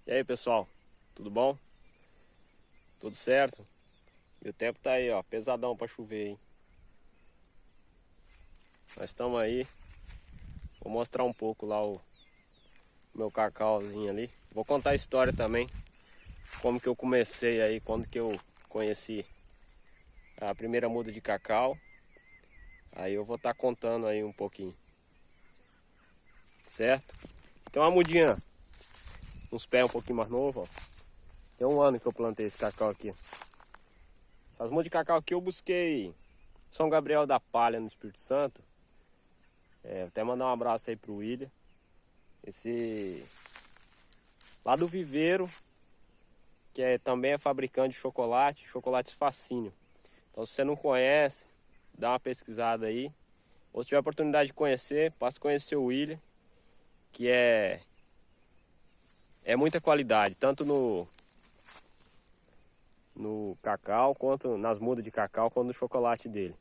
E aí, pessoal, tudo bom? Tudo certo? E o tempo tá aí, ó, pesadão pra chover, hein? Nós estamos aí. Vou mostrar um pouco lá o meu cacauzinho ali. Vou contar a história também, como que eu comecei aí, quando que eu conheci a primeira muda de cacau. Aí eu vou estar contando aí um pouquinho, certo? Tem uma mudinha, uns pés um pouquinho mais novos, ó. Tem um ano que eu plantei esse cacau aqui. Essas mudas de cacau aqui eu busquei São Gabriel da Palha, no Espírito Santo. Até mandar um abraço aí pro William. Esse lá do Viveiro, que também é fabricante de chocolate, chocolates Fascínio. Então se você não conhece, dá uma pesquisada aí. Ou se tiver a oportunidade de conhecer, passe a conhecer o William, que é muita qualidade, tanto no cacau, quanto nas mudas de cacau, quanto no chocolate dele.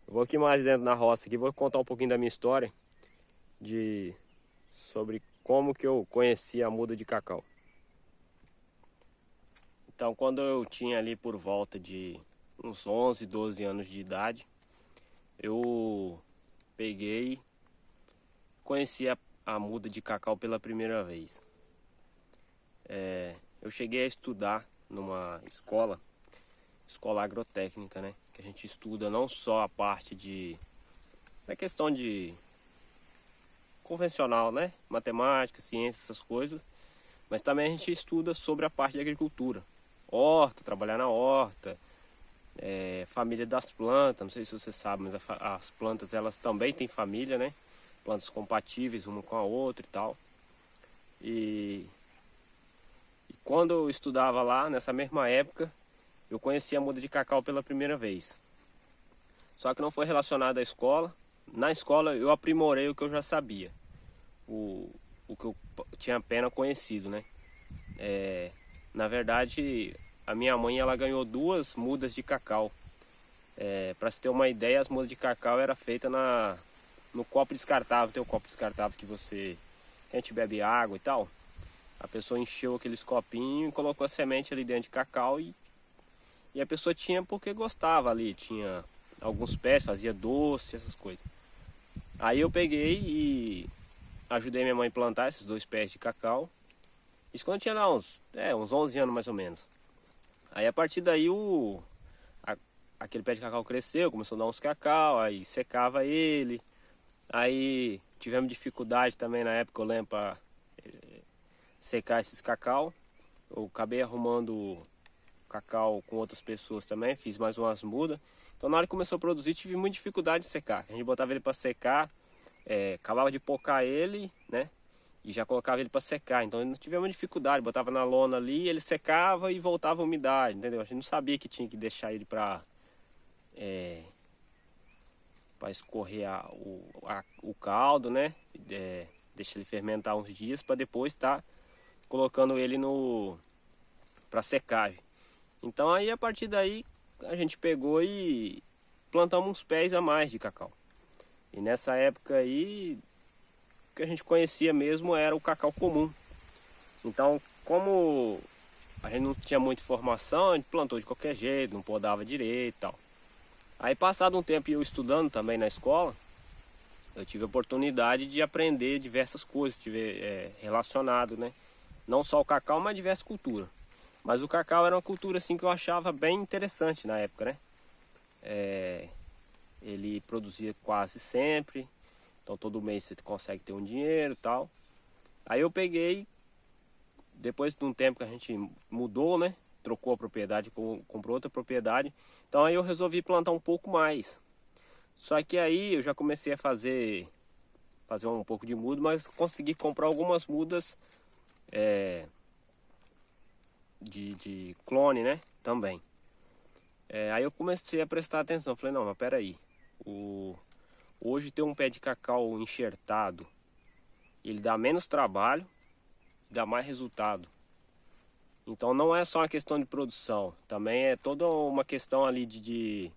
Eu vou aqui mais dentro na roça, aqui, vou contar um pouquinho da minha história sobre como que eu conheci a muda de cacau. Então, quando eu tinha ali por volta de uns 11, 12 anos de idade, eu peguei, conheci a muda de cacau pela primeira vez. Eu cheguei a estudar numa escola agrotécnica, né? Que a gente estuda não só a parte da questão de convencional, né? Matemática, ciência, essas coisas. Mas também a gente estuda sobre a parte de agricultura. Horta, trabalhar na horta, família das plantas, não sei se você sabe, mas as plantas elas também têm família, né? Plantas compatíveis uma com a outra e tal. E quando eu estudava lá, nessa mesma época, eu conheci a muda de cacau pela primeira vez. Só que não foi relacionado à escola. Na escola eu aprimorei o que eu já sabia. O que eu tinha apenas conhecido, né? Na verdade, a minha mãe ela ganhou 2 mudas de cacau. Para se ter uma ideia, as mudas de cacau era feita no copo descartável. Tem o copo descartável que a gente bebe água e tal. A pessoa encheu aqueles copinhos e colocou a semente ali dentro de cacau e a pessoa tinha porque gostava ali. Tinha alguns pés, fazia doce, essas coisas. Aí eu peguei e ajudei minha mãe a plantar esses 2 pés de cacau. Isso quando eu tinha lá uns 11 anos mais ou menos. Aí a partir daí aquele pé de cacau cresceu, começou a dar uns cacau, aí secava ele. Aí tivemos dificuldade também na época, eu lembro, para secar esses cacau. Eu acabei arrumando cacau com outras pessoas também, fiz mais umas mudas. Então na hora que começou a produzir, tive muita dificuldade de secar. A gente botava ele para secar, acabava de pocar ele, né? E já colocava ele para secar. Então não tivemos dificuldade, botava na lona ali, ele secava e voltava a umidade, entendeu? A gente não sabia que tinha que deixar ele para escorrer o caldo, né? Deixa ele fermentar uns dias para depois estar colocando ele para secagem. Então aí a partir daí a gente pegou e plantamos uns pés a mais de cacau. E nessa época aí o que a gente conhecia mesmo era o cacau comum. Então como a gente não tinha muita informação, a gente plantou de qualquer jeito, não podava direito e tal. Aí passado um tempo eu estudando também na escola, eu tive a oportunidade de aprender diversas coisas, relacionado, né? Não só o cacau, mas diversas culturas. Mas o cacau era uma cultura assim que eu achava bem interessante na época, né? Ele produzia quase sempre, então todo mês você consegue ter um dinheiro e tal. Aí eu peguei, depois de um tempo que a gente mudou, né? Trocou a propriedade, comprou outra propriedade. Então aí eu resolvi plantar um pouco mais. Só que aí eu já comecei a fazer um pouco de muda, mas consegui comprar algumas mudas de clone, né? Também. Aí eu comecei a prestar atenção. Falei, não, mas peraí. Hoje ter um pé de cacau enxertado, ele dá menos trabalho, dá mais resultado. Então não é só uma questão de produção, também é toda uma questão ali de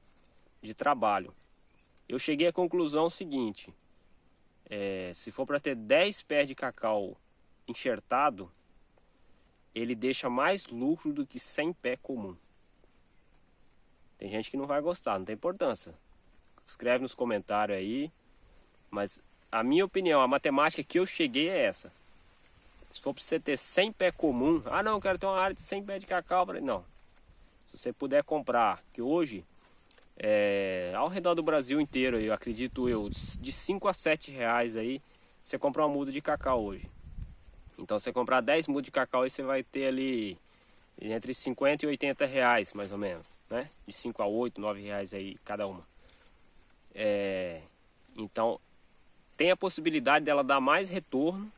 trabalho. Eu cheguei à conclusão seguinte, se for para ter 10 pés de cacau enxertado, ele deixa mais lucro do que 100 pé comum. Tem gente que não vai gostar, não tem importância. Escreve nos comentários aí. Mas a minha opinião, a matemática que eu cheguei é essa. Se for para você ter 100 pé comum, ah não, eu quero ter uma área de 100 pé de cacau. Não. Se você puder comprar, que hoje, ao redor do Brasil inteiro, eu acredito de 5 a 7 reais aí, você compra uma muda de cacau hoje. Então você comprar 10 mudas de cacau aí você vai ter ali entre 50 e 80 reais mais ou menos, né? De 5 a 8, 9 reais aí cada uma. Então tem a possibilidade dela dar mais retorno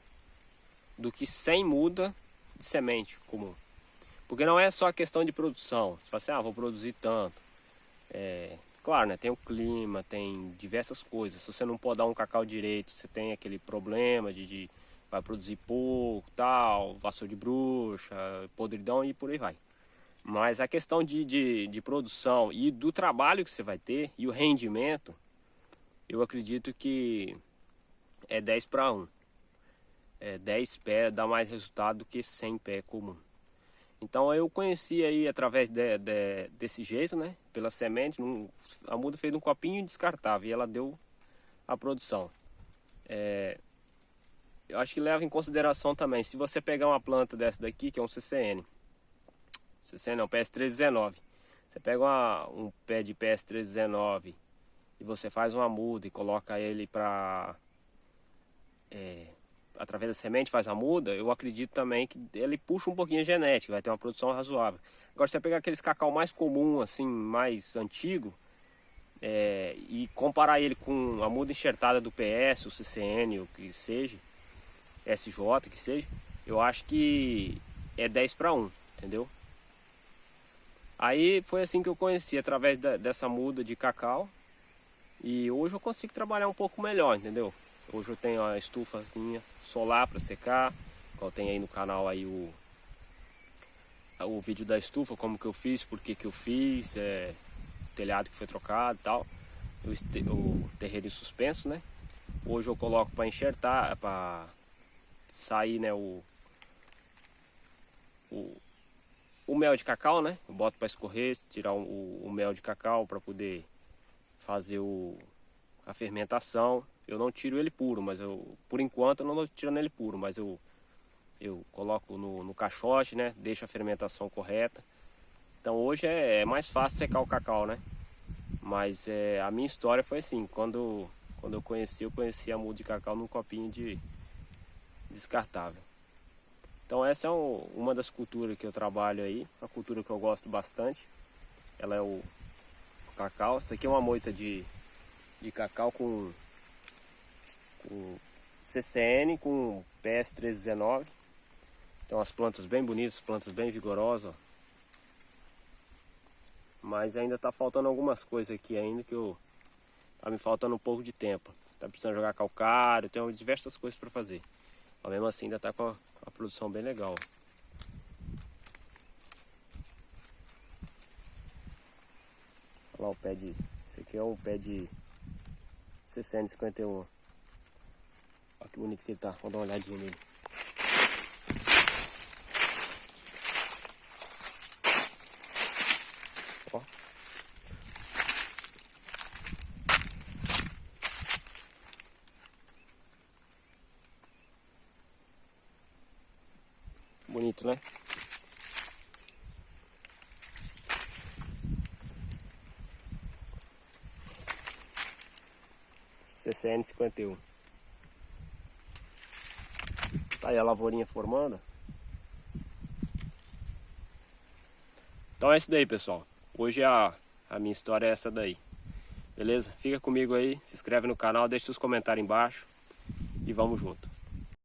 do que 100 muda de semente comum. Porque não é só a questão de produção. Você fala assim, vou produzir tanto. Claro, né? Tem o clima, tem diversas coisas. Se você não pode dar um cacau direito, você tem aquele problema de vai produzir pouco, tal, vassoura de bruxa, podridão e por aí vai. Mas a questão de produção e do trabalho que você vai ter e o rendimento, eu acredito que é 10 para 1. 10 pé dá mais resultado do que 100 pé comum. Então eu conheci aí através desse jeito, né? Pela semente, a muda fez um copinho descartável e ela deu a produção. Eu acho que leva em consideração também, se você pegar uma planta dessa daqui, que é um CCN não, PS319. Você pega um pé de PS319 e você faz uma muda e coloca ele para... através da semente faz a muda, eu acredito também que ele puxa um pouquinho a genética, vai ter uma produção razoável. Agora se você pegar aqueles cacau mais comum, assim, mais antigo, e comparar ele com a muda enxertada do PS, o CCN, o que seja, SJ, que seja, eu acho que é 10 para 1, entendeu? Aí foi assim que eu conheci, através dessa muda de cacau, e hoje eu consigo trabalhar um pouco melhor, entendeu? Hoje eu tenho a estufazinha solar para secar, qual tem aí no canal aí o vídeo da estufa, como que eu fiz, por que eu fiz, o telhado que foi trocado e tal, o terreiro em suspenso, né? Hoje eu coloco para enxertar, para sair, né, o mel de cacau, né? Eu boto para escorrer, tirar o mel de cacau para poder fazer a fermentação. Eu não tiro ele puro, mas por enquanto eu não estou tirando ele puro, mas eu coloco no caixote, né? Deixo a fermentação correta. Então hoje é mais fácil secar o cacau, né? Mas a minha história foi assim, quando eu conheci a muda de cacau num copinho de descartável. Então essa é uma das culturas que eu trabalho aí, uma cultura que eu gosto bastante. Ela é o cacau. Essa aqui é uma moita de cacau com CCN, com PS319. Tem umas plantas bem bonitas, plantas bem vigorosas, ó. Mas ainda tá faltando algumas coisas aqui ainda que tá me faltando um pouco de tempo. Tá precisando jogar calcário, tem diversas coisas para fazer. Mas mesmo assim ainda tá com a produção bem legal. Olha lá o pé de... Esse aqui é um pé de CCN 51. Olha que bonito que ele tá. Vamos dar uma olhadinha nele. Ó. Bonito, né? CCN 51. Tá aí a lavourinha formando. Então é isso daí, pessoal. Hoje a minha história é essa daí. Beleza? Fica comigo aí, se inscreve no canal, deixa seus comentários embaixo e vamos junto.